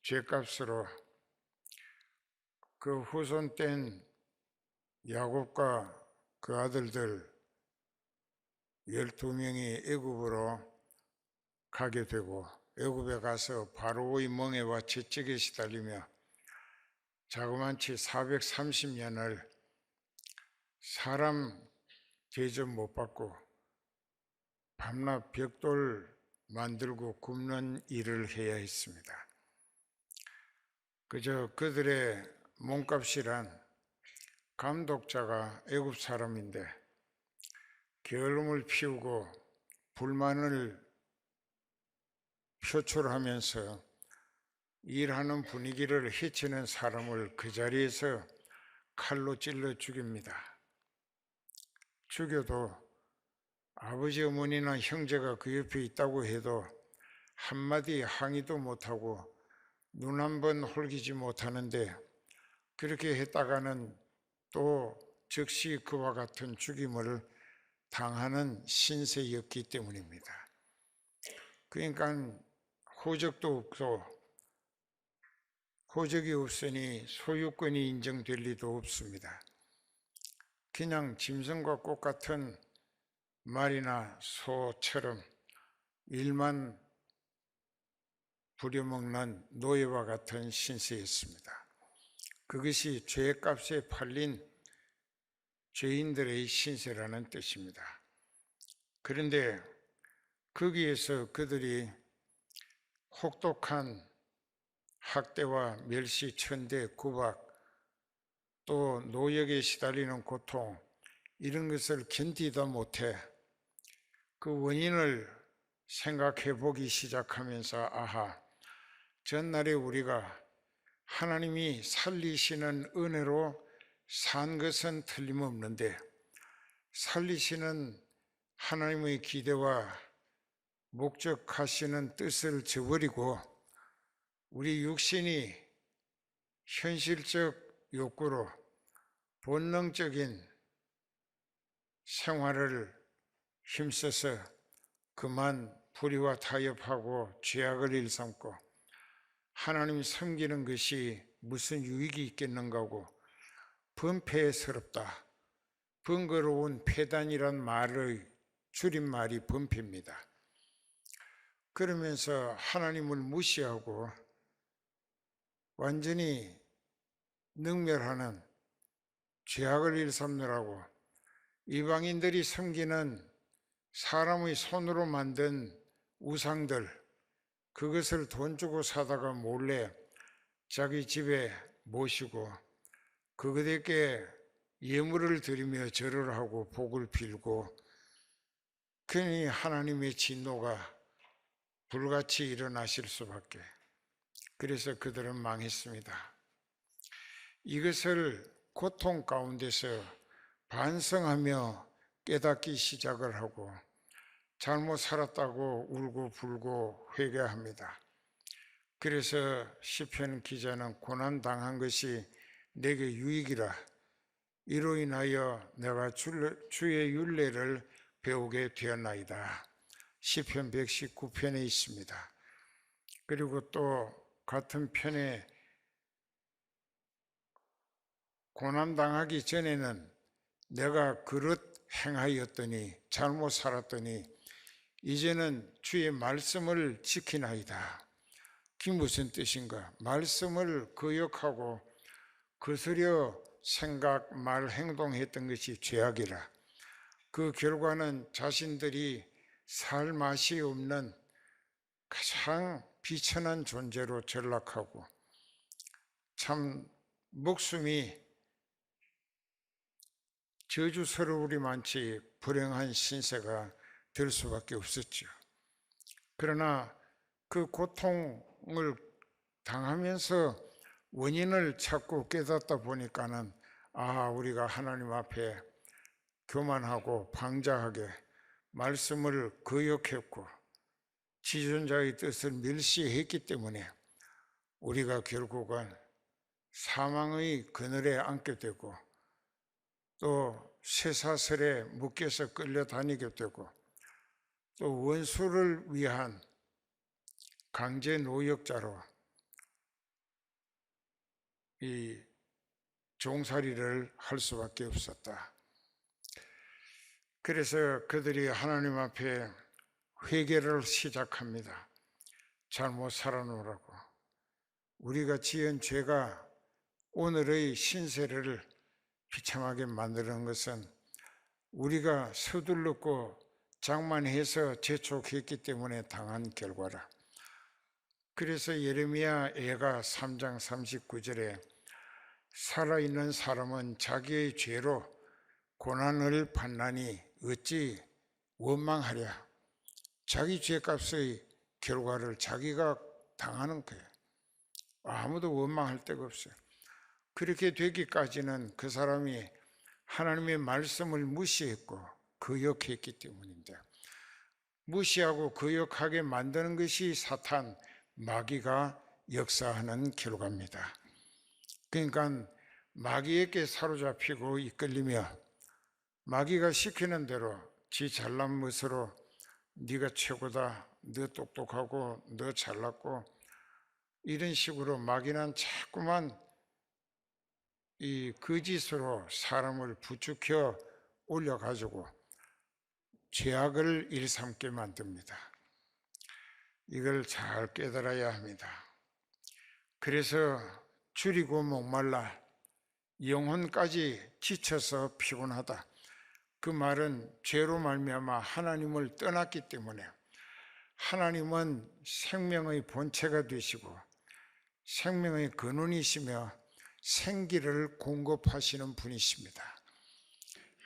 죄값으로 그 후손 땐 야곱과 그 아들들 12명이 애굽으로 가게 되고, 애굽에 가서 바로의 멍에와 채찍에 시달리며 자그만치 430년을 사람 대접 못 받고 밤낮 벽돌 만들고 굽는 일을 해야 했습니다. 그저 그들의 몸값이란 감독자가 애굽 사람인데 게으름을 피우고 불만을 표출하면서 일하는 분위기를 해치는 사람을 그 자리에서 칼로 찔러 죽입니다. 죽여도 아버지, 어머니나 형제가 그 옆에 있다고 해도 한마디 항의도 못하고 눈 한 번 홀기지 못하는데, 그렇게 했다가는 또 즉시 그와 같은 죽임을 당하는 신세였기 때문입니다. 그러니까 호적도 없고, 호적이 없으니 소유권이 인정될 리도 없습니다. 그냥 짐승과 꽃 같은 말이나 소처럼 일만 부려먹는 노예와 같은 신세였습니다. 그것이 죄값에 팔린 죄인들의 신세라는 뜻입니다. 그런데 거기에서 그들이 혹독한 학대와 멸시, 천대, 구박, 또 노역에 시달리는 고통, 이런 것을 견디다 못해 그 원인을 생각해 보기 시작하면서, 아하, 전날에 우리가 하나님이 살리시는 은혜로 산 것은 틀림없는데 살리시는 하나님의 기대와 목적하시는 뜻을 저버리고 우리 육신이 현실적 욕구로 본능적인 생활을 힘써서 그만 불의와 타협하고 죄악을 일삼고 하나님 섬기는 것이 무슨 유익이 있겠는가 하고 번패스럽다. 번거로운 폐단이란 말의 줄임말이 번패입니다. 그러면서 하나님을 무시하고 완전히 능멸하는 죄악을 일삼느라고 이방인들이 섬기는 사람의 손으로 만든 우상들, 그것을 돈 주고 사다가 몰래 자기 집에 모시고 그들에게 예물을 드리며 절을 하고 복을 빌고, 그러니 하나님의 진노가 불같이 일어나실 수밖에. 그래서 그들은 망했습니다. 이것을 고통 가운데서 반성하며 깨닫기 시작을 하고 잘못 살았다고 울고 불고 회개합니다. 그래서 시편 기자는 고난당한 것이 내게 유익이라, 이로 인하여 내가 주의 율례를 배우게 되었나이다. 시편 119편에 있습니다. 그리고 또 같은 편에 고난당하기 전에는 내가 그릇 행하였더니 잘못 살았더니 이제는 주의 말씀을 지키나이다. 그게 무슨 뜻인가? 말씀을 거역하고 거스려 생각, 말, 행동했던 것이 죄악이라. 그 결과는 자신들이 살 맛이 없는 가장 비천한 존재로 전락하고 참 목숨이 저주스러우리만치 불행한 신세가 될 수밖에 없었죠. 그러나 그 고통을 당하면서 원인을 찾고 깨닫다 보니까는, 아, 우리가 하나님 앞에 교만하고 방자하게 말씀을 거역했고 지존자의 뜻을 멸시했기 때문에 우리가 결국은 사망의 그늘에 앉게 되고 또 쇠사슬에 묶여서 끌려다니게 되고 또 원수를 위한 강제 노역자로 이 종살이를 할 수밖에 없었다. 그래서 그들이 하나님 앞에 회개를 시작합니다. 잘못 살아노라고. 우리가 지은 죄가 오늘의 신세를 비참하게 만드는 것은 우리가 서둘렀고 장만해서 재촉했기 때문에 당한 결과라. 그래서 예레미야 애가 3장 39절에 살아있는 사람은 자기의 죄로 고난을 받나니 어찌 원망하랴. 자기 죄값의 결과를 자기가 당하는 거예요. 아무도 원망할 데가 없어요. 그렇게 되기까지는 그 사람이 하나님의 말씀을 무시했고 거역했기 때문인데, 무시하고 거역하게 만드는 것이 사탄, 마귀가 역사하는 결과입니다. 그러니까 마귀에게 사로잡히고 이끌리며 마귀가 시키는 대로 지 잘난 멋으로 네가 최고다, 너 똑똑하고 너 잘났고, 이런 식으로 마귀는 자꾸만 이 거짓으로 사람을 부추겨 올려가지고 죄악을 일삼게 만듭니다. 이걸 잘 깨달아야 합니다. 그래서 줄이고 목말라 영혼까지 지쳐서 피곤하다. 그 말은 죄로 말미암아 하나님을 떠났기 때문에, 하나님은 생명의 본체가 되시고 생명의 근원이시며 생기를 공급하시는 분이십니다.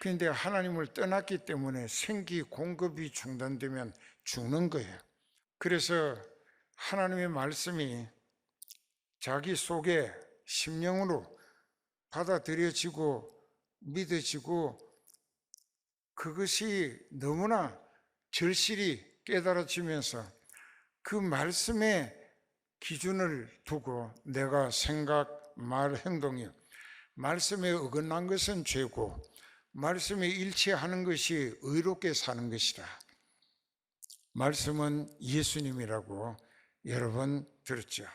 그런데 하나님을 떠났기 때문에 생기 공급이 중단되면 죽는 거예요. 그래서 하나님의 말씀이 자기 속에 심령으로 받아들여지고 믿어지고 그것이 너무나 절실히 깨달아지면서 그 말씀에 기준을 두고 내가 생각, 말, 행동이 말씀에 어긋난 것은 죄고 말씀에 일치하는 것이 의롭게 사는 것이다. 말씀은 예수님이라고 여러 번 들었죠.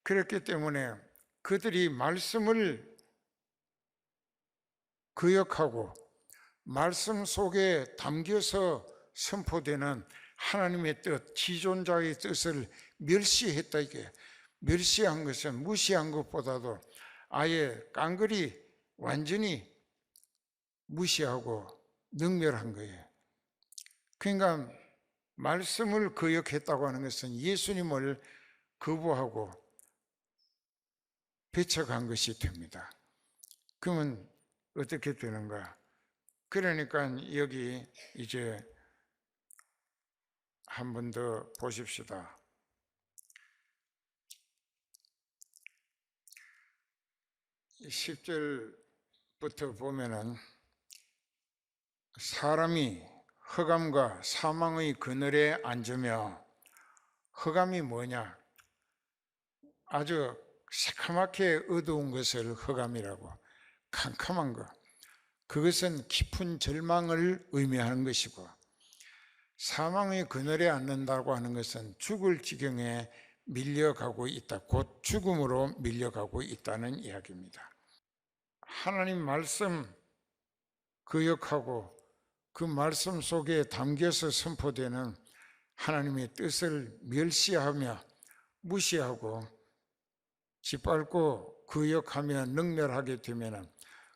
그렇기 때문에 그들이 말씀을 거역하고 말씀 속에 담겨서 선포되는 하나님의 뜻, 지존자의 뜻을 멸시했다. 이게 멸시한 것은 무시한 것보다도 아예 깡그리 완전히 무시하고 능멸한 거예요. 그러니까 말씀을 거역했다고 하는 것은 예수님을 거부하고 배척한 것이 됩니다. 그러면 어떻게 되는가? 그러니까 여기 이제 한 번 더 보십시다. 10절부터 보면은 사람이 흑암과 사망의 그늘에 앉으며, 흑암이 뭐냐? 아주 새카맣게 어두운 것을 흑암이라고, 캄캄한 것, 그것은 깊은 절망을 의미하는 것이고, 사망의 그늘에 앉는다고 하는 것은 죽을 지경에 밀려가고 있다, 곧 죽음으로 밀려가고 있다는 이야기입니다. 하나님 말씀 거역하고 그 말씀 속에 담겨서 선포되는 하나님의 뜻을 멸시하며 무시하고 짓밟고 거역하며 능멸하게 되면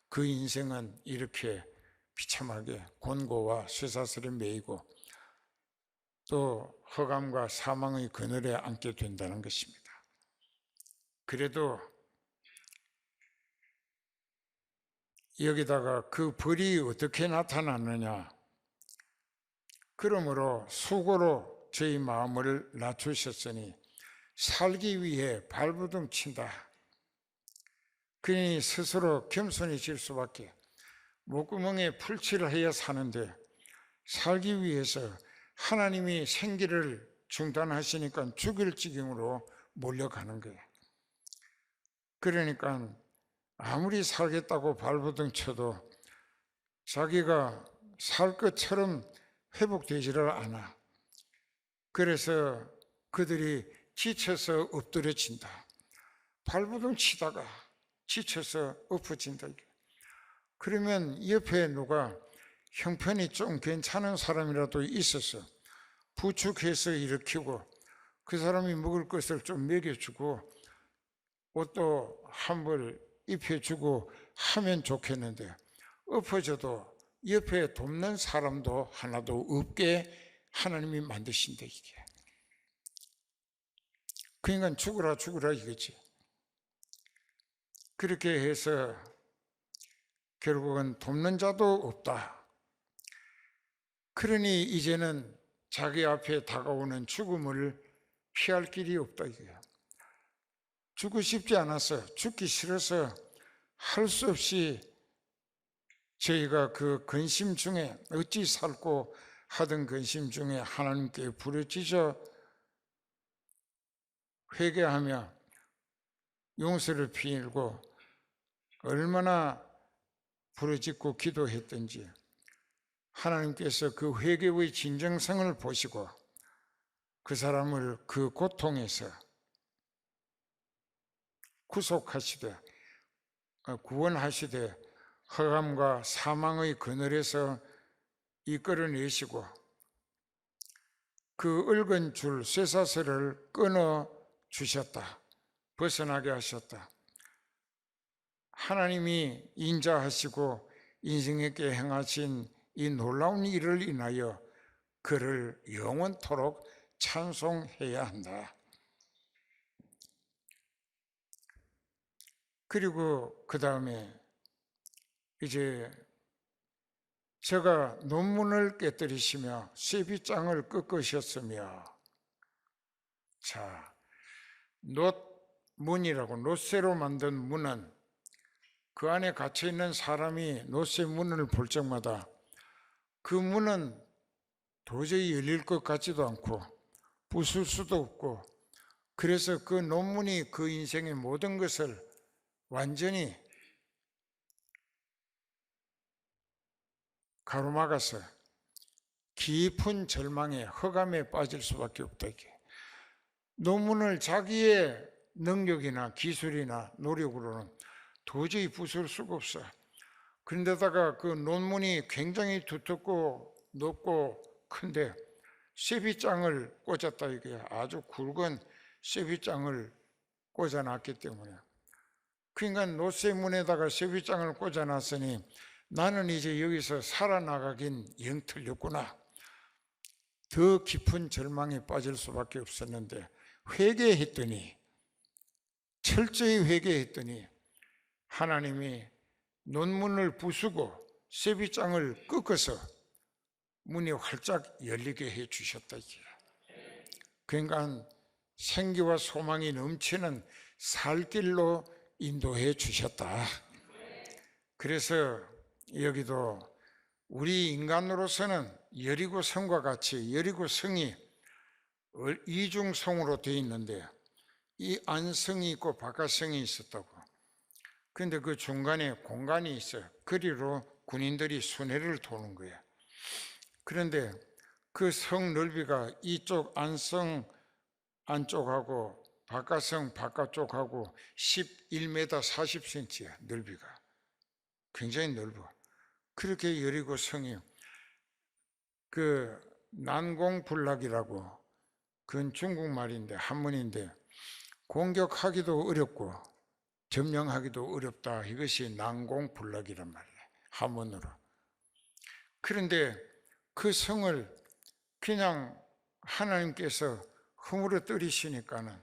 그 인생은 이렇게 비참하게 곤고와 쇠사슬에 매이고 또 흑암과 사망의 그늘에 앉게 된다는 것입니다. 그래도 여기다가 그 벌이 어떻게 나타났느냐? 그러므로 수고로 저희 마음을 낮추셨으니 살기 위해 발버둥 친다. 그러니 스스로 겸손해질 수밖에, 목구멍에 풀칠을 해야 사는데 살기 위해서 하나님이 생기를 중단하시니까 죽일 지경으로 몰려가는 거예요. 그러니까 아무리 살겠다고 발버둥 쳐도 자기가 살 것처럼 회복되지를 않아. 그래서 그들이 지쳐서 엎드려진다. 발버둥 치다가 지쳐서 엎어진다. 그러면 옆에 누가 형편이 좀 괜찮은 사람이라도 있어서 부축해서 일으키고 그 사람이 먹을 것을 좀 먹여주고 옷도 한 벌 입혀주고 하면 좋겠는데 엎어져도 옆에 돕는 사람도 하나도 없게 하나님이 만드신다 이게. 그러니까 죽으라 이거지. 그렇게 해서 결국은 돕는 자도 없다. 그러니 이제는 자기 앞에 다가오는 죽음을 피할 길이 없다 이거야. 죽고 싶지 않아서 죽기 싫어서 할 수 없이 저희가 그 근심 중에 어찌 살고 하던 근심 중에 하나님께 부르짖어 회개하며 용서를 빌고 얼마나 부르짖고 기도했던지 하나님께서 그 회개의 진정성을 보시고 그 사람을 그 고통에서 구속하시되 구원하시되 허감과 사망의 그늘에서 이끌어내시고 그 얽은 줄 쇠사슬을 끊어 주셨다. 벗어나게 하셨다. 하나님이 인자하시고 인생에게 행하신 이 놀라운 일을 인하여 그를 영원토록 찬송해야 한다. 그리고 그 다음에 이제 제가 논문을 깨뜨리시며 쇠빗장을 꺾으셨으며, 자, 놋문이라고 놋쇠로 만든 문은 그 안에 갇혀 있는 사람이 놋쇠 문을 볼 적마다 그 문은 도저히 열릴 것 같지도 않고 부술 수도 없고, 그래서 그 논문이 그 인생의 모든 것을 완전히 가로막아서 깊은 절망에 허감에 빠질 수밖에 없다. 이게 논문을 자기의 능력이나 기술이나 노력으로는 도저히 부술 수가 없어. 그런데다가 그 논문이 굉장히 두텁고 높고 큰데 쇠빗장을 꽂았다. 이게 아주 굵은 쇠빗장을 꽂아놨기 때문에, 그러니까 놋쇠문에다가 쇠빗장을 꽂아놨으니 나는 이제 여기서 살아나가긴 영 틀렸구나. 더 깊은 절망에 빠질 수밖에 없었는데 회개했더니, 철저히 회개했더니 하나님이 논문을 부수고 쇠빗장을 꺾어서 문이 활짝 열리게 해 주셨다. 그러니까 생기와 소망이 넘치는 살 길로 인도해 주셨다. 그래서 여기도 우리 인간으로서는 여리고 성과 같이 여리고 성이 이중성으로 되어 있는데 이 안성이 있고 바깥성이 있었다고. 그런데 그 중간에 공간이 있어요. 그리로 군인들이 순회를 도는 거예요. 그런데 그 성 넓이가 이쪽 안성 안쪽하고 바깥성 바깥쪽하고 11m 40cm야. 넓이가 굉장히 넓어. 그렇게 여리고 성이 그 난공불락이라고, 그건 중국말인데 한문인데 공격하기도 어렵고 점령하기도 어렵다. 이것이 난공불락이란 말이에요, 한문으로. 그런데 그 성을 그냥 하나님께서 허물어뜨리시니까는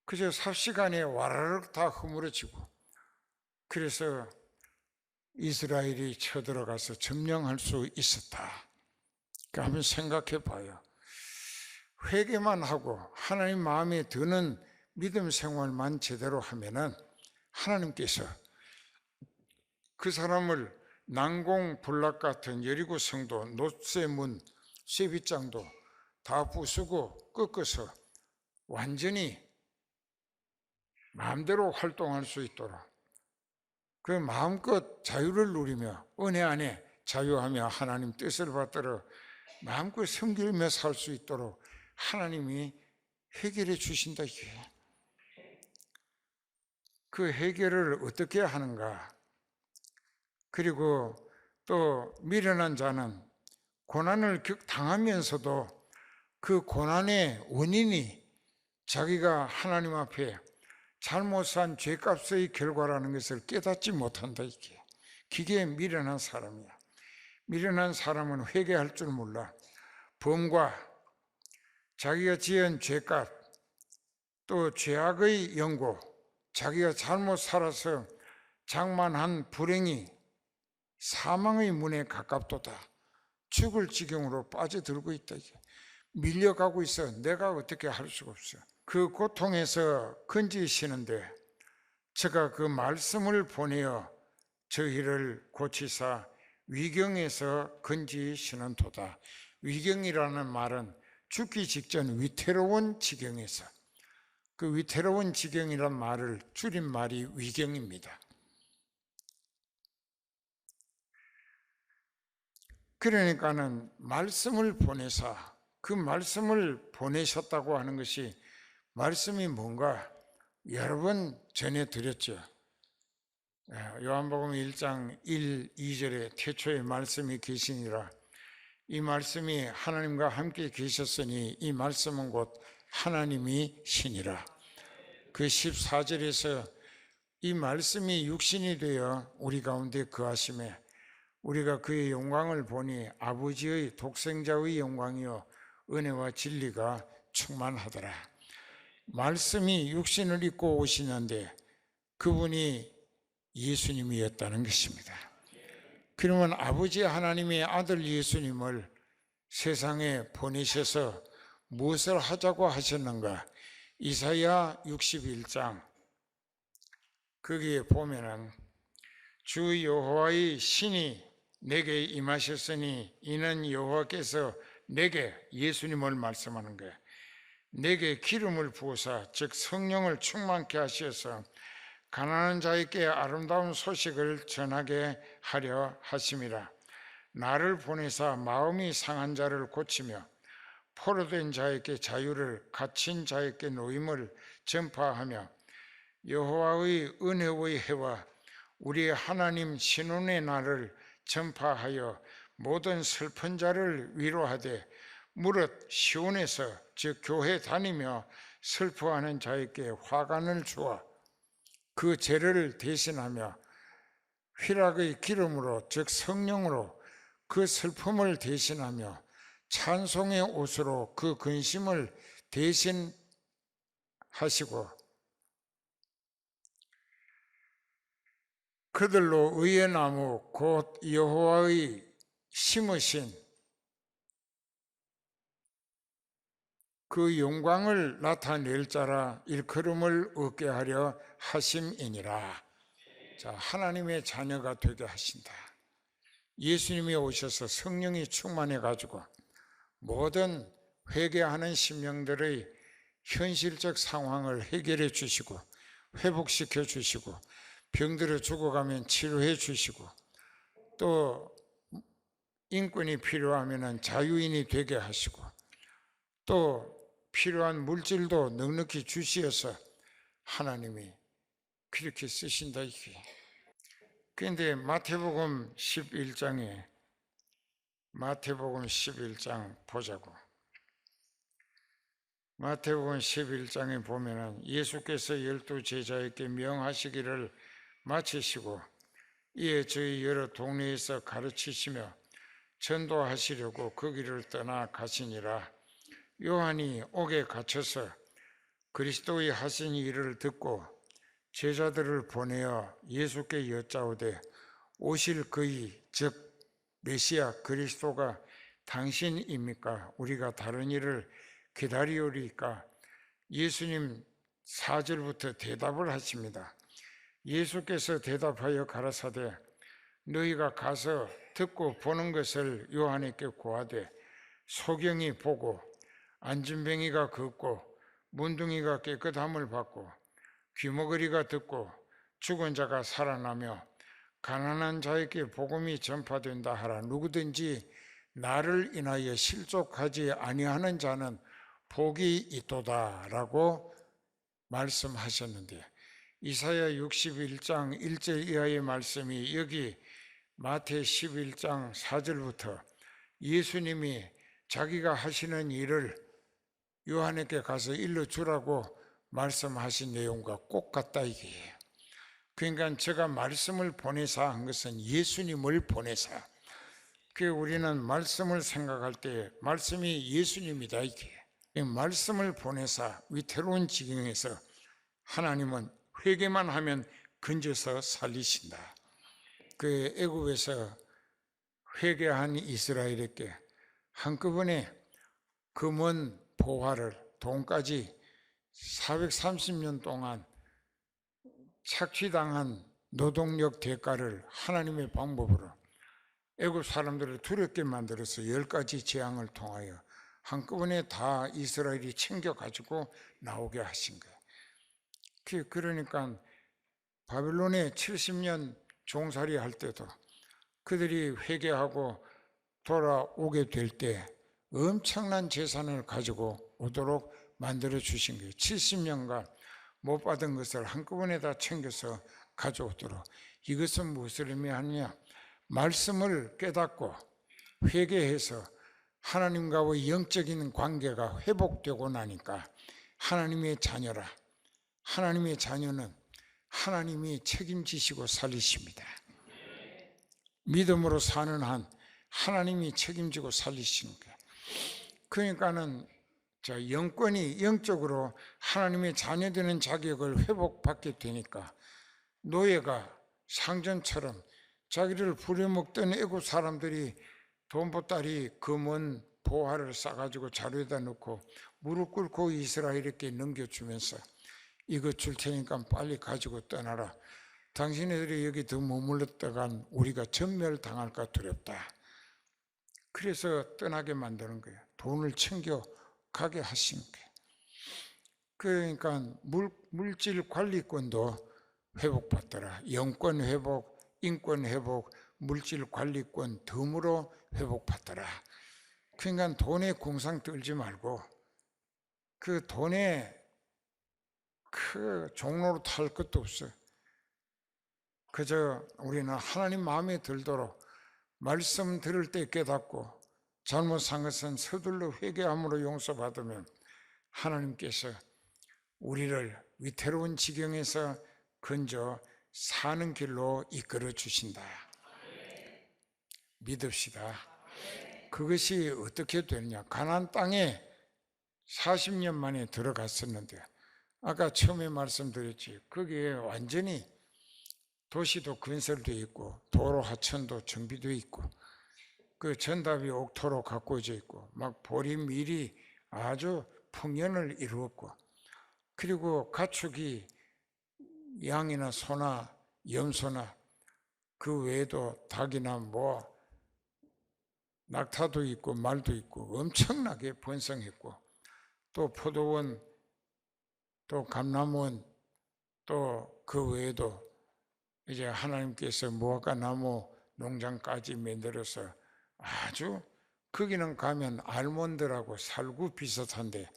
그저 삽시간에 와르르 다 허물어지고, 그래서 이스라엘이 쳐들어가서 점령할 수 있었다. 그러니까 한번 생각해 봐요. 회개만 하고 하나님 마음에 드는 믿음 생활만 제대로 하면은 하나님께서 그 사람을 난공불락 같은 여리고 성도, 놋쇠문, 쇠빗장도 다 부수고 꺾어서 완전히 마음대로 활동할 수 있도록, 그 마음껏 자유를 누리며 은혜 안에 자유하며 하나님 뜻을 받들어 마음껏 섬기며 살 수 있도록 하나님이 해결해 주신다. 이게 그 해결을 어떻게 하는가? 그리고 또 미련한 자는 고난을 당하면서도 그 고난의 원인이 자기가 하나님 앞에 잘못한 죄값의 결과라는 것을 깨닫지 못한다. 이게 기계에 미련한 사람이야. 미련한 사람은 회개할 줄 몰라. 범과 자기가 지은 죄값, 또 죄악의 연고, 자기가 잘못 살아서 장만한 불행이 사망의 문에 가깝도다. 죽을 지경으로 빠져들고 있다. 이게 밀려가고 있어. 내가 어떻게 할 수가 없어. 그 고통에서 건지시는데 제가 그 말씀을 보내어 저희를 고치사 위경에서 건지시는 도다. 위경이라는 말은 죽기 직전 위태로운 지경에서, 그 위태로운 지경이란 말을 줄임말이 위경입니다. 그러니까는 말씀을 보내사, 그 말씀을 보내셨다고 하는 것이 말씀이 뭔가 여러 번 전해드렸죠. 요한복음 1장 1, 2절에 태초에 말씀이 계시니라. 이 말씀이 하나님과 함께 계셨으니 이 말씀은 곧 하나님이 신이라. 그 14절에서 이 말씀이 육신이 되어 우리 가운데 거하심에 우리가 그의 영광을 보니 아버지의 독생자의 영광이요 은혜와 진리가 충만하더라. 말씀이 육신을 입고 오시는데 그분이 예수님이었다는 것입니다. 그러면 아버지 하나님의 아들 예수님을 세상에 보내셔서 무엇을 하자고 하셨는가? 이사야 61장 거기에 보면은 주 여호와의 신이 내게 임하셨으니 이는 여호와께서 내게, 예수님을 말씀하는 거예요, 내게 기름을 부으사 즉 성령을 충만케 하셔서 가난한 자에게 아름다운 소식을 전하게 하려 하심이라. 나를 보내사 마음이 상한 자를 고치며 포로된 자에게 자유를, 갇힌 자에게 노임을 전파하며 여호와의 은혜의 해와 우리 하나님 신원의 날을 전파하여 모든 슬픈 자를 위로하되 무릇 시온에서 즉 교회 다니며 슬퍼하는 자에게 화관을 주어 그 죄를 대신하며 휘락의 기름으로 즉 성령으로 그 슬픔을 대신하며 찬송의 옷으로 그 근심을 대신하시고 그들로 의의 나무 곧 여호와의 심으신 그 영광을 나타낼 자라 일컬음을 얻게 하려 하심이니라. 자, 하나님의 자녀가 되게 하신다. 예수님이 오셔서 성령이 충만해 가지고 모든 회개하는 심령들의 현실적 상황을 해결해 주시고 회복시켜 주시고 병들어 죽어가면 치료해 주시고 또 인권이 필요하면 자유인이 되게 하시고 또 필요한 물질도 넉넉히 주시어서 하나님이 그렇게 쓰신다 이게. 그런데 마태복음 11장 보자고. 마태복음 11장에 보면은 예수께서 12 제자에게 명하시기를 마치시고 이에 저희 여러 동네에서 가르치시며 전도하시려고 그 길을 떠나 가시니라. 요한이 옥에 갇혀서 그리스도의 하신 일을 듣고 제자들을 보내어 예수께 여짜오되 오실 그의 즉 메시아 그리스도가 당신입니까? 우리가 다른 일을 기다리오리까? 예수님 4절부터 대답을 하십니다. 예수께서 대답하여 가라사대 너희가 가서 듣고 보는 것을 요한에게 고하되 소경이 보고 안진뱅이가 걷고 문둥이가 깨끗함을 받고 귀머거리가 듣고 죽은 자가 살아나며 가난한 자에게 복음이 전파된다 하라. 누구든지 나를 인하여 실족하지 아니하는 자는 복이 있도다 라고 말씀하셨는데 이사야 61장 1절 이하의 말씀이 여기 마태 11장 4절부터 예수님이 자기가 하시는 일을 요한에게 가서 일러주라고 말씀하신 내용과 똑같다 이게예요. 그러니까 제가 말씀을 보내사 한 것은 예수님을 보내사. 그 우리는 말씀을 생각할 때 말씀이 예수님이다 이게. 말씀을 보내사 위태로운 지경에서 하나님은 회개만 하면 건져서 살리신다. 그 애굽에서 회개한 이스라엘에게 한꺼번에 금은 보화를 돈까지 430년 동안 착취당한 노동력 대가를 하나님의 방법으로 애굽 사람들을 두렵게 만들어서 10가지 재앙을 통하여 한꺼번에 다 이스라엘이 챙겨가지고 나오게 하신 거예요. 그러니까 바벨론에 70년 종살이 할 때도 그들이 회개하고 돌아오게 될 때 엄청난 재산을 가지고 오도록 만들어 주신 거예요. 70년간 못 받은 것을 한꺼번에 다 챙겨서 가져오도록. 이것은 무엇을 의미하느냐? 말씀을 깨닫고 회개해서 하나님과의 영적인 관계가 회복되고 나니까 하나님의 자녀라. 하나님의 자녀는 하나님이 책임지시고 살리십니다. 믿음으로 사는 한 하나님이 책임지고 살리시는 거예요. 그러니까는 영권이 영적으로 하나님의 자녀되는 자격을 회복받게 되니까 노예가 상전처럼 자기를 부려먹던 애굽 사람들이 돈보따리 금은 보화를 싸가지고 자루에다 넣고 무릎 꿇고 이스라엘에게 넘겨주면서 이거 줄 테니까 빨리 가지고 떠나라. 당신네들이 여기 더 머물렀다간 우리가 전멸당할까 두렵다. 그래서 떠나게 만드는 거예요. 돈을 챙겨 가게 하신 거예요. 그러니까 물질 관리권도 회복받더라. 영권 회복, 인권 회복, 물질 관리권 덤으로 회복받더라. 그러니까 돈에 궁상 떨지 말고 그 돈에 그 종로로 탈 것도 없어요. 그저 우리는 하나님 마음에 들도록 말씀 들을 때 깨닫고 잘못한 것은 서둘러 회개함으로 용서받으면 하나님께서 우리를 위태로운 지경에서 건져 사는 길로 이끌어 주신다. 믿읍시다. 그것이 어떻게 되느냐? 가나안 땅에 40년 만에 들어갔었는데 아까 처음에 말씀드렸지. 거기에 완전히 도시도 건설되어 있고 도로 하천도 정비되어 있고 그 전답이 옥토로 가꾸어져 있고 막 보리 밀이 아주 풍년을 이루었고 그리고 가축이 양이나 소나 염소나 그 외에도 닭이나 뭐 낙타도 있고 말도 있고 엄청나게 번성했고 또 포도원 또 감람원 또 그 외에도 이제 하나님께서 무화과 나무 농장까지 만들어서 아주 거기는 가면 알몬드라고 살구 비슷한데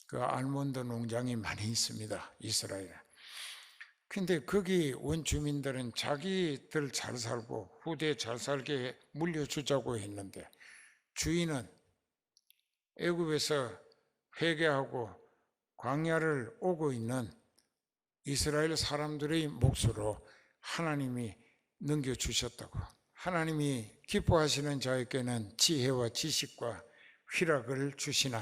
그 알몬드 농장이 많이 있습니다. 이스라엘에. 근데 거기 원주민들은 자기들 잘 살고 후대 잘 살게 물려주자고 했는데 주인은 애굽에서 회개하고 광야를 오고 있는 이스라엘 사람들의 몫으로 하나님이 넘겨주셨다고. 하나님이 기뻐하시는 자에게는 지혜와 지식과 희락을 주시나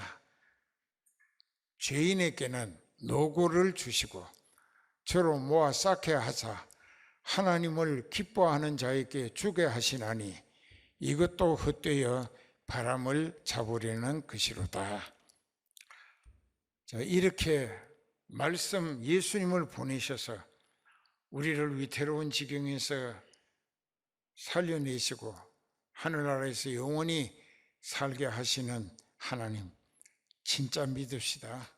죄인에게는 노고를 주시고 저로 모아 쌓게 하사 하나님을 기뻐하는 자에게 주게 하시나니 이것도 헛되어 바람을 잡으려는 것이로다. 자, 이렇게 말씀 예수님을 보내셔서 우리를 위태로운 지경에서 살려내시고 하늘나라에서 영원히 살게 하시는 하나님 진짜 믿읍시다.